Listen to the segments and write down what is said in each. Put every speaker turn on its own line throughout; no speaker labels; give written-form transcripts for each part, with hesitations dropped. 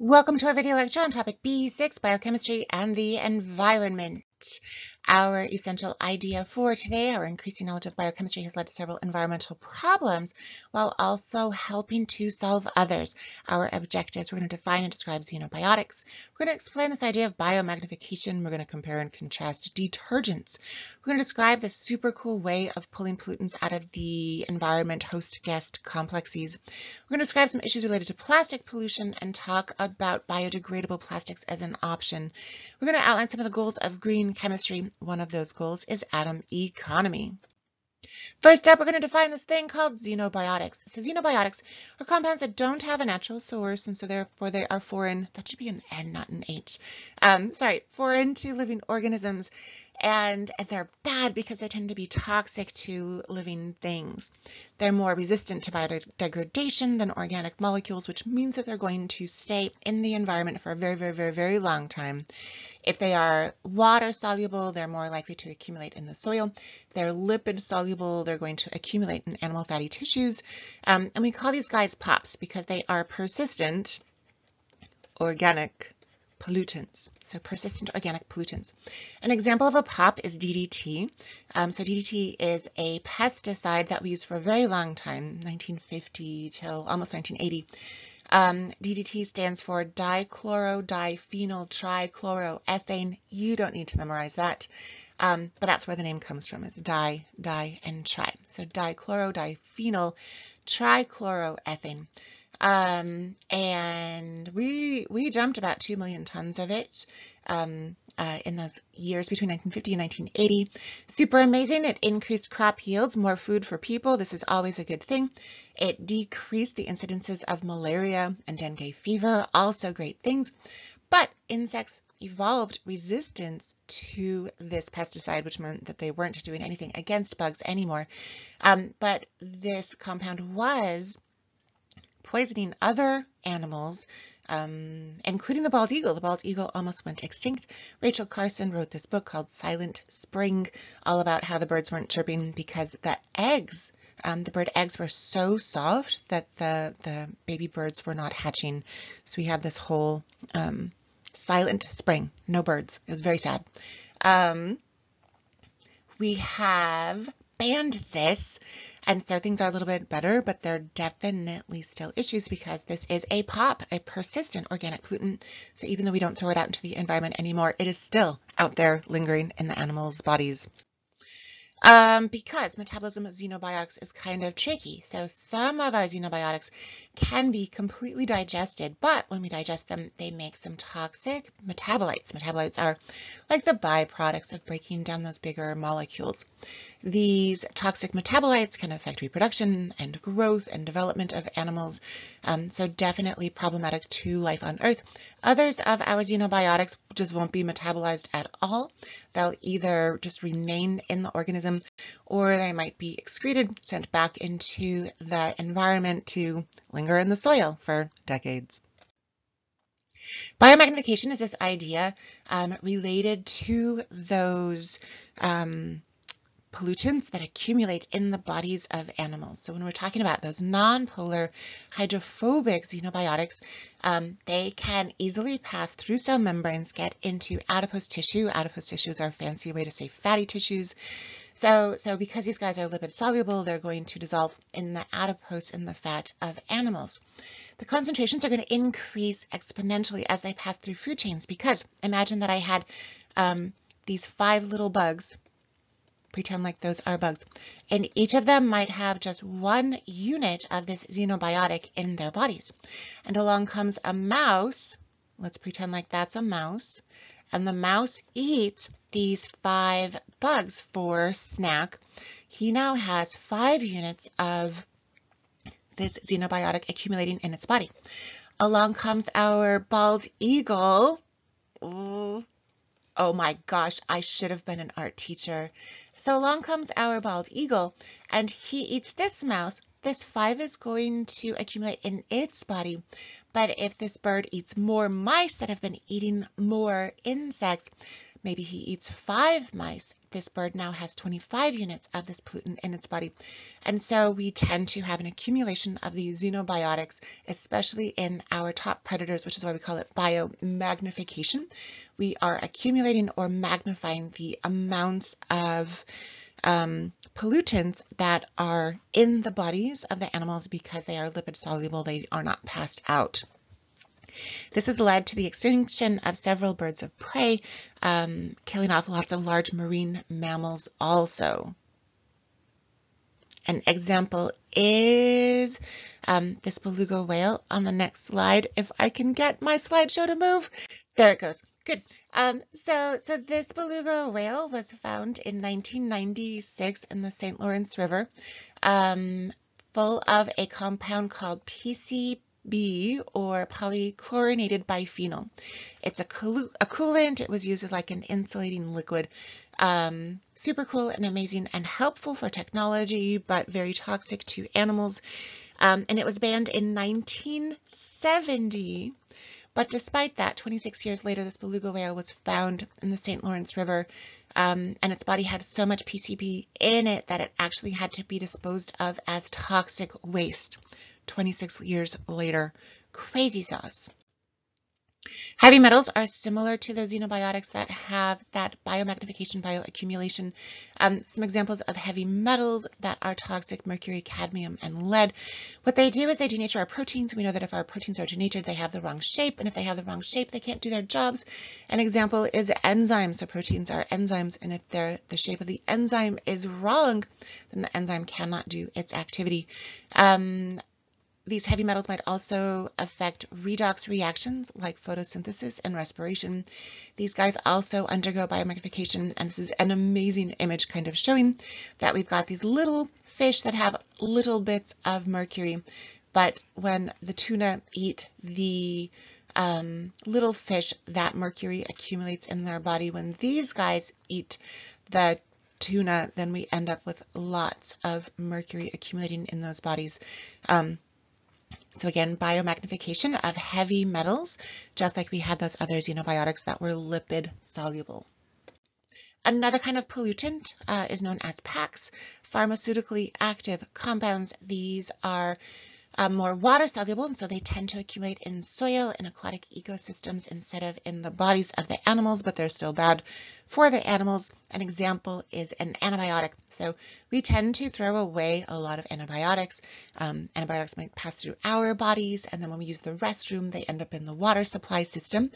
Welcome to our video lecture on topic B6, Biochemistry and the Environment. Our essential idea for today, our increasing knowledge of biochemistry has led to several environmental problems while also helping to solve others. Our objectives, we're going to define and describe xenobiotics. We're going to explain this idea of biomagnification. We're going to compare and contrast detergents. We're going to describe the super cool way of pulling pollutants out of the environment host-guest complexes. We're going to describe some issues related to plastic pollution and talk about biodegradable plastics as an option. We're going to outline some of the goals of green chemistry. One of those goals is atom economy. First up, we're going to define this thing called xenobiotics. So xenobiotics are compounds that don't have a natural source, and so therefore they are foreign. That should be an N, not an H. Foreign to living organisms. And they're bad because they tend to be toxic to living things. They're more resistant to biodegradation than organic molecules, which means that they're going to stay in the environment for a very, very, very, very long time. If they are water soluble, they're more likely to accumulate in the soil. If they're lipid soluble, they're going to accumulate in animal fatty tissues. And we call these guys POPs because they are persistent organic pollutants. So persistent organic pollutants. An example of a POP is DDT. So DDT is a pesticide that we used for a very long time, 1950 till almost 1980. DDT stands for dichloro-diphenyl trichloroethane. You don't need to memorize that, but that's where the name comes from, is di, and tri. So dichloro-diphenyl trichloroethane. And we dumped about 2 million tons of it in those years between 1950 and 1980. Super amazing. It increased crop yields, more food for people. This is always a good thing. It decreased the incidences of malaria and dengue fever, also great things. But insects evolved resistance to this pesticide, which meant that they weren't doing anything against bugs anymore. But this compound was poisoning other animals, including the bald eagle. The bald eagle almost went extinct. Rachel Carson wrote this book called Silent Spring, all about how the birds weren't chirping because the eggs, the bird eggs were so soft that the baby birds were not hatching. So we had this whole silent spring, no birds. It was very sad. We have banned this. And so things are a little bit better, but they're definitely still issues because this is a POP, a persistent organic pollutant. So even though we don't throw it out into the environment anymore, it is still out there lingering in the animals' bodies. Because metabolism of xenobiotics is kind of tricky. So some of our xenobiotics can be completely digested, but when we digest them, they make some toxic metabolites. Metabolites are like the byproducts of breaking down those bigger molecules. These toxic metabolites can affect reproduction and growth and development of animals, so definitely problematic to life on Earth. Others of our xenobiotics just won't be metabolized at all. They'll either just remain in the organism or they might be excreted, sent back into the environment to linger in the soil for decades. Biomagnification is this idea related to those pollutants that accumulate in the bodies of animals. So when we're talking about those non-polar hydrophobic xenobiotics, they can easily pass through cell membranes, get into adipose tissue. Adipose tissues are a fancy way to say fatty tissues. So because these guys are lipid soluble, they're going to dissolve in the adipose, in the fat of animals. The concentrations are going to increase exponentially as they pass through food chains, because imagine that I had these 5 little bugs. Pretend like those are bugs. And each of them might have just 1 unit of this xenobiotic in their bodies. And along comes a mouse. Let's pretend like that's a mouse. And the mouse eats these 5 bugs for snack. He now has 5 units of this xenobiotic accumulating in its body. Along comes our bald eagle. Oh my gosh, I should have been an art teacher. So along comes our bald eagle, and he eats this mouse. This 5 is going to accumulate in its body. But if this bird eats more mice that have been eating more insects, maybe he eats 5 mice, this bird now has 25 units of this pollutant in its body. And so we tend to have an accumulation of these xenobiotics, especially in our top predators, which is why we call it biomagnification. We are accumulating or magnifying the amounts of pollutants that are in the bodies of the animals because they are lipid soluble, they are not passed out. This has led to the extinction of several birds of prey, killing off lots of large marine mammals also. An example is this beluga whale on the next slide. If I can get my slideshow to move. There it goes. Good. So this beluga whale was found in 1996 in the St. Lawrence River, full of a compound called PCB, or polychlorinated biphenyl. It's a coolant. It was used as like an insulating liquid. Super cool and amazing and helpful for technology, but very toxic to animals. And it was banned in 1970. But despite that, 26 years later, this beluga whale was found in the St. Lawrence River, and its body had so much PCB in it that it actually had to be disposed of as toxic waste 26 years later. Crazy sauce. Heavy metals are similar to those xenobiotics that have that biomagnification, bioaccumulation. Some examples of heavy metals that are toxic: mercury, cadmium, and lead. What they do is they denature our proteins. We know that if our proteins are denatured, they have the wrong shape, and if they have the wrong shape, they can't do their jobs. An example is enzymes. So proteins are enzymes, and if the shape of the enzyme is wrong, then the enzyme cannot do its activity. These heavy metals might also affect redox reactions like photosynthesis and respiration. These guys also undergo biomagnification, and this is an amazing image kind of showing that we've got these little fish that have little bits of mercury, but when the tuna eat the little fish, that mercury accumulates in their body. When these guys eat the tuna, then we end up with lots of mercury accumulating in those bodies. So again, biomagnification of heavy metals, just like we had those other xenobiotics that were lipid soluble. Another kind of pollutant is known as PACs, pharmaceutically active compounds. These are more water soluble, and so they tend to accumulate in soil and aquatic ecosystems instead of in the bodies of the animals, but they're still bad for the animals. An example is an antibiotic. So we tend to throw away a lot of antibiotics. Antibiotics might pass through our bodies, and then when we use the restroom, they end up in the water supply system,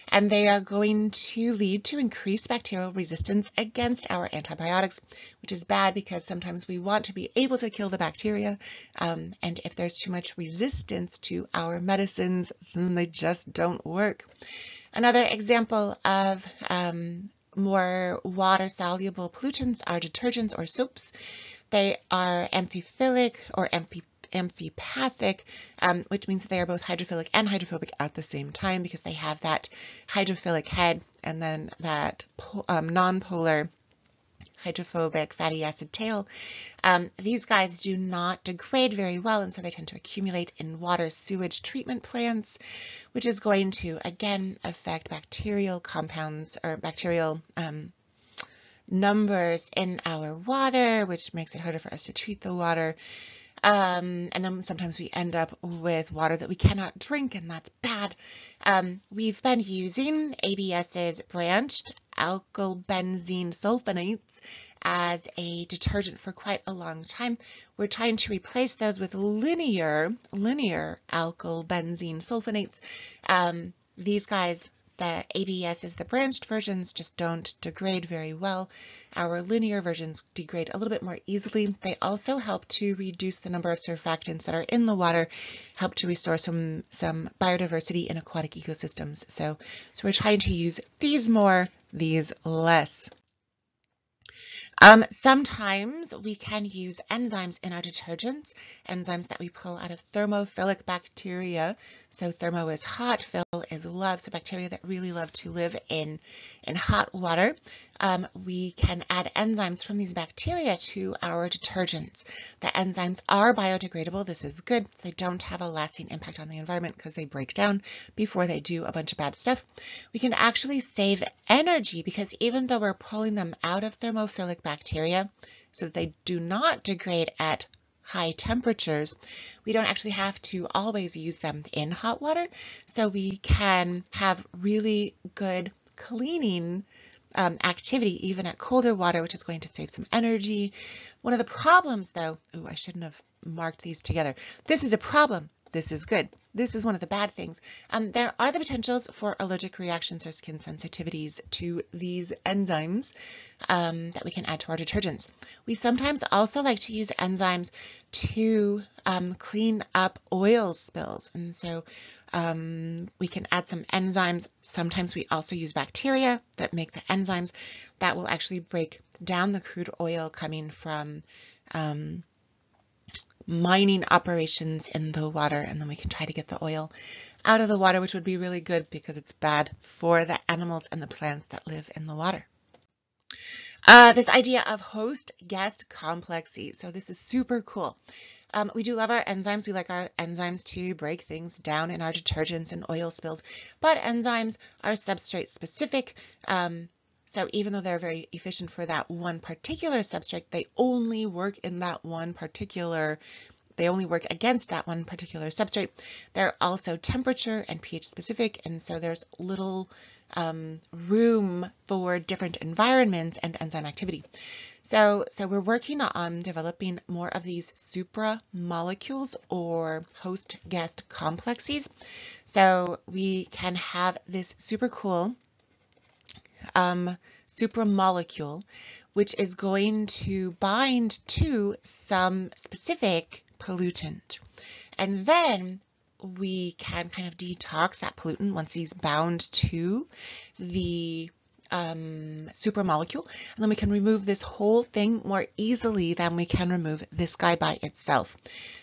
and they are going to lead to increased bacterial resistance against our antibiotics, which is bad because sometimes we want to be able to kill the bacteria, and if there's too much resistance to our medicines, then they just don't work. Another example of more water-soluble pollutants are detergents or soaps. They are amphiphilic or amphipathic, which means that they are both hydrophilic and hydrophobic at the same time because they have that hydrophilic head and then that nonpolar hydrophobic fatty acid tail. These guys do not degrade very well, and so they tend to accumulate in water sewage treatment plants, which is going to, again, affect bacterial compounds or bacterial numbers in our water, which makes it harder for us to treat the water. And then sometimes we end up with water that we cannot drink, and that's bad. We've been using ABS's branched alkylbenzene sulfonates as a detergent for quite a long time. We're trying to replace those with linear alkylbenzene sulfonates. These guys, the ABS the branched versions, just don't degrade very well. Our linear versions degrade a little bit more easily. They also help to reduce the number of surfactants that are in the water, help to restore some biodiversity in aquatic ecosystems. So we're trying to use these more, these less. Sometimes we can use enzymes in our detergents, enzymes that we pull out of thermophilic bacteria. So thermo is hot, phil is love, so bacteria that really love to live in hot water. We can add enzymes from these bacteria to our detergents. The enzymes are biodegradable. This is good. They don't have a lasting impact on the environment because they break down before they do a bunch of bad stuff. We can actually save energy because even though we're pulling them out of thermophilic bacteria so that they do not degrade at high temperatures, we don't actually have to always use them in hot water. So we can have really good cleaning activity even at colder water, which is going to save some energy. One of the problems though, I shouldn't have marked these together. This is a problem. This is good. This is one of the bad things. There are the potentials for allergic reactions or skin sensitivities to these enzymes that we can add to our detergents. We sometimes also like to use enzymes to clean up oil spills. And so we can add some enzymes. Sometimes we also use bacteria that make the enzymes that will actually break down the crude oil coming from mining operations in the water, and then we can try to get the oil out of the water, which would be really good because it's bad for the animals and the plants that live in the water. This idea of host-guest complexes. So this is super cool. We do love our enzymes. We like our enzymes to break things down in our detergents and oil spills, but enzymes are substrate specific. So even though they're very efficient for that one particular substrate, they only work against that one particular substrate. They're also temperature and pH specific, and so there's little room for different environments and enzyme activity. So we're working on developing more of these supramolecules or host-guest complexes. So we can have this super cool supramolecule, which is going to bind to some specific pollutant. And then we can kind of detox that pollutant once he's bound to the supramolecule, and then we can remove this whole thing more easily than we can remove this guy by itself.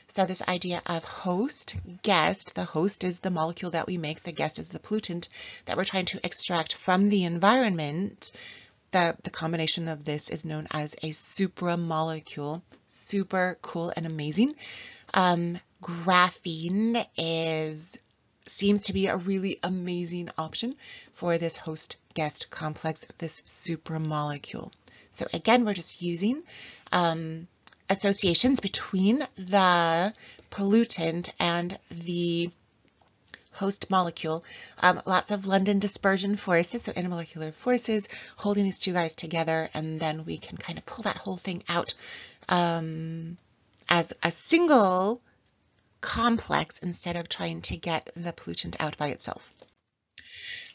So this idea of host-guest, the host is the molecule that we make, the guest is the pollutant that we're trying to extract from the environment. The combination of this is known as a supramolecule. Super cool and amazing. Graphene seems to be a really amazing option for this host-guest complex, this supramolecule. So again, we're just using associations between the pollutant and the host molecule. Lots of London dispersion forces, so intermolecular forces holding these two guys together, and then we can kind of pull that whole thing out as a single complex instead of trying to get the pollutant out by itself.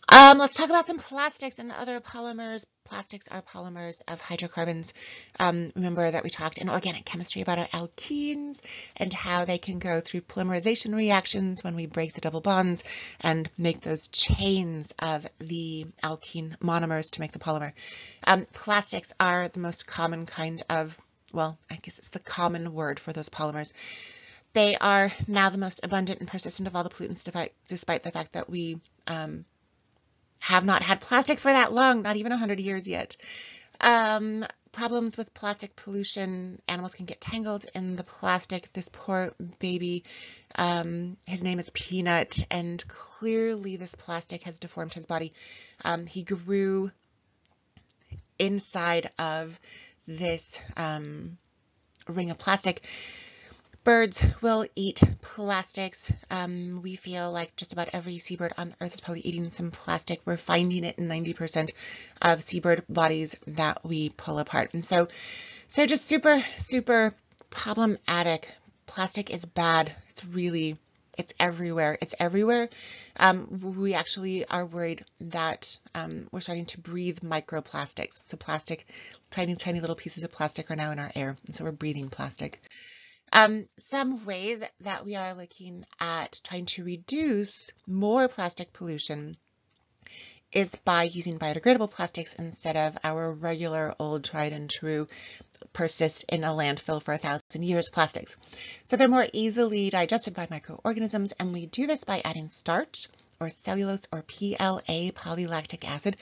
Let's talk about some plastics and other polymers. Plastics are polymers of hydrocarbons. Remember that we talked in organic chemistry about our alkenes and how they can go through polymerization reactions when we break the double bonds and make those chains of the alkene monomers to make the polymer. Plastics are the most common kind of, well, I guess it's the common word for those polymers. They are now the most abundant and persistent of all the pollutants, despite the fact that we have not had plastic for that long, not even 100 years yet. Problems with plastic pollution, animals can get tangled in the plastic. This poor baby, his name is Peanut, and clearly this plastic has deformed his body. He grew inside of this ring of plastic. Birds will eat plastics. We feel like just about every seabird on Earth is probably eating some plastic. We're finding it in 90% of seabird bodies that we pull apart. And so just super, super problematic. Plastic is bad. It's everywhere. It's everywhere. We actually are worried that we're starting to breathe microplastics. So plastic, tiny, tiny little pieces of plastic are now in our air. And so we're breathing plastic. Some ways that we are looking at trying to reduce more plastic pollution is by using biodegradable plastics instead of our regular old tried and true persist in a landfill for 1,000 years plastics. So they're more easily digested by microorganisms, and we do this by adding starch or cellulose or PLA, polylactic acid,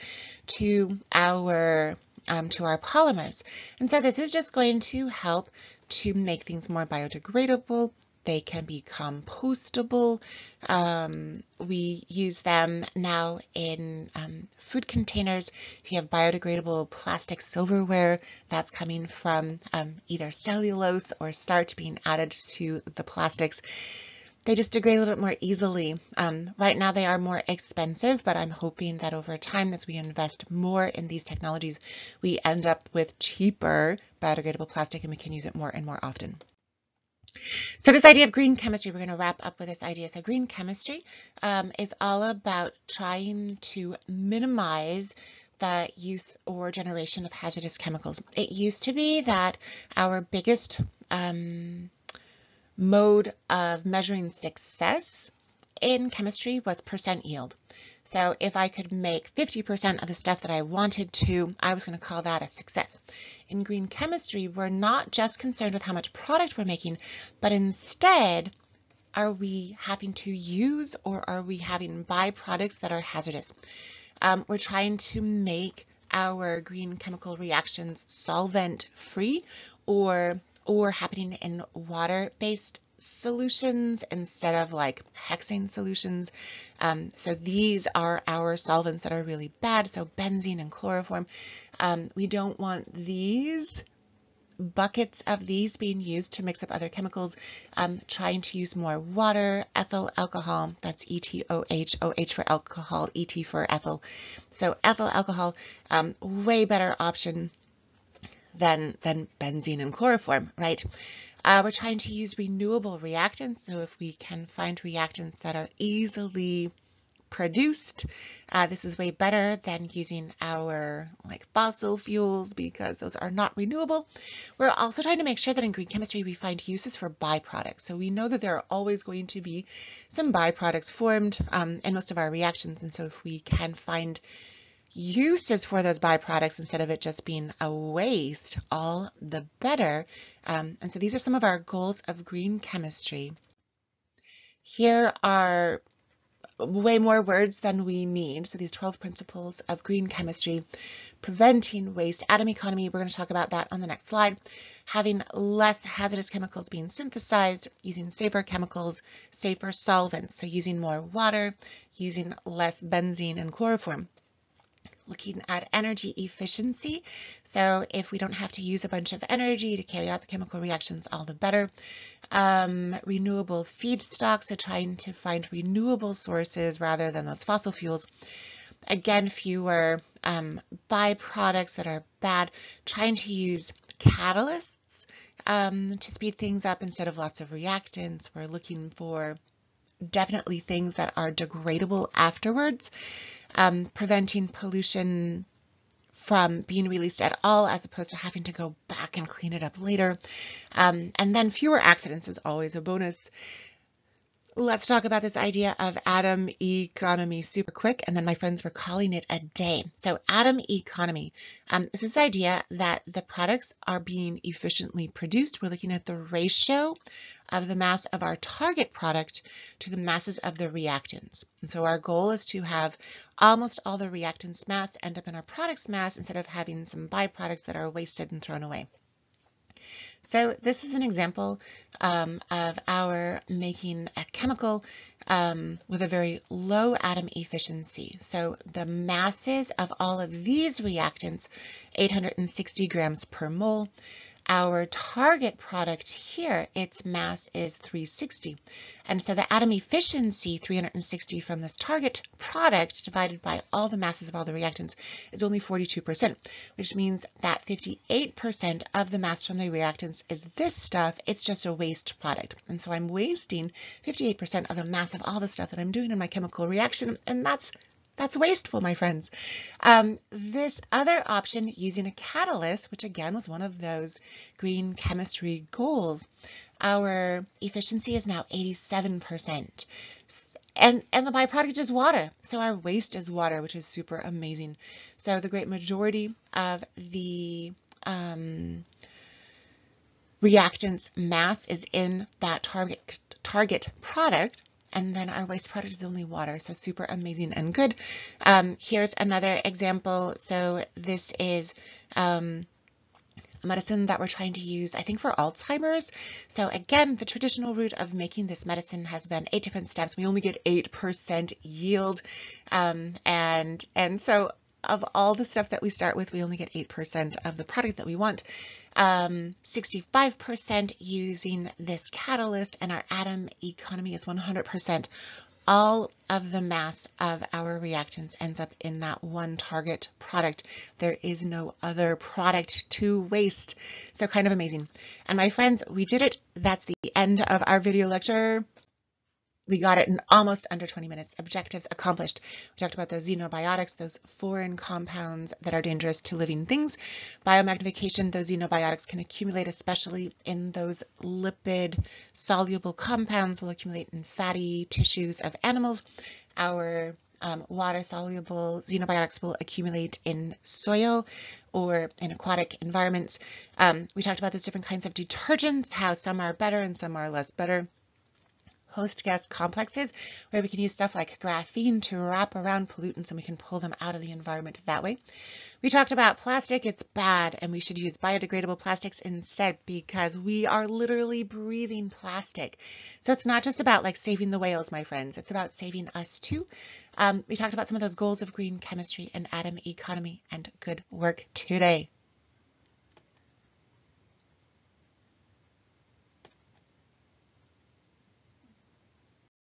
to our polymers. And so this is just going to help to make things more biodegradable. They can be compostable. We use them now in food containers. If you have biodegradable plastic silverware, that's coming from either cellulose or starch being added to the plastics. They just degrade a little bit more easily. Right now they are more expensive, but I'm hoping that over time, as we invest more in these technologies, we end up with cheaper biodegradable plastic and we can use it more and more often. So this idea of green chemistry, we're going to wrap up with this idea. So green chemistry is all about trying to minimize the use or generation of hazardous chemicals. It used to be that our biggest mode of measuring success in chemistry was percent yield. So if I could make 50% of the stuff that I wanted to, I was going to call that a success. In green chemistry, we're not just concerned with how much product we're making, but instead, are we having to use or are we having byproducts that are hazardous? We're trying to make our green chemical reactions solvent-free or happening in water-based solutions instead of like hexane solutions. So these are our solvents that are really bad. So benzene and chloroform. We don't want these buckets of these being used to mix up other chemicals. Trying to use more water, ethyl alcohol, that's ETOH, OH for alcohol, ET for ethyl. So ethyl alcohol, way better option than benzene and chloroform, right? We're trying to use renewable reactants, so if we can find reactants that are easily produced, this is way better than using our fossil fuels because those are not renewable. We're also trying to make sure that in green chemistry we find uses for byproducts. So we know that there are always going to be some byproducts formed in most of our reactions, and so if we can find uses for those byproducts instead of it just being a waste, all the better. And so these are some of our goals of green chemistry. Here are way more words than we need. So these 12 principles of green chemistry: preventing waste, atom economy, we're going to talk about that on the next slide, having less hazardous chemicals being synthesized, using safer chemicals, safer solvents, so using more water, using less benzene and chloroform. Looking at energy efficiency, so if we don't have to use a bunch of energy to carry out the chemical reactions, all the better. Renewable feedstock, so trying to find renewable sources rather than those fossil fuels. Again, fewer byproducts that are bad. Trying to use catalysts to speed things up instead of lots of reactants. We're looking for definitely things that are degradable afterwards. Preventing pollution from being released at all as opposed to having to go back and clean it up later. And then fewer accidents is always a bonus. Let's talk about this idea of atom economy super quick, and then my friends were calling it a day. So atom economy is this idea that the products are being efficiently produced. We're looking at the ratio of the mass of our target product to the masses of the reactants. And so our goal is to have almost all the reactants mass end up in our product's mass instead of having some byproducts that are wasted and thrown away. So this is an example of our making a chemical with a very low atom efficiency. So the masses of all of these reactants, 860 grams per mole. Our target product here, its mass is 360. And so the atom efficiency, 360 from this target product divided by all the masses of all the reactants, is only 42%, which means that 58% of the mass from the reactants is this stuff. It's just a waste product. And so I'm wasting 58% of the mass of all the stuff that I'm doing in my chemical reaction, and that's wasteful, my friends. This other option, using a catalyst, which again was one of those green chemistry goals, our efficiency is now 87%. And the byproduct is water. So our waste is water, which is super amazing. So the great majority of the reactants mass is in that target product, and then our waste product is only water. So super amazing and good. Here's another example. So this is medicine that we're trying to use, I think, for Alzheimer's. So again, the traditional route of making this medicine has been 8 different steps. We only get 8% yield. And so of all the stuff that we start with, we only get 8% of the product that we want. 65% using this catalyst, and our atom economy is 100%. All of the mass of our reactants ends up in that one target product. There is no other product to waste. So kind of amazing. And my friends, we did it. That's the end of our video lecture. We got it in almost under 20 minutes. Objectives accomplished. We talked about those xenobiotics, those foreign compounds that are dangerous to living things. Biomagnification, those xenobiotics can accumulate, especially in those lipid-soluble compounds, will accumulate in fatty tissues of animals. Our water-soluble xenobiotics will accumulate in soil or in aquatic environments. We talked about those different kinds of detergents, how some are better and some are less better. Host-guest complexes, where we can use stuff like graphene to wrap around pollutants and we can pull them out of the environment that way. We talked about plastic. It's bad, and we should use biodegradable plastics instead because we are literally breathing plastic. So it's not just about like saving the whales, my friends. It's about saving us too. We talked about some of those goals of green chemistry and atom economy, and good work today.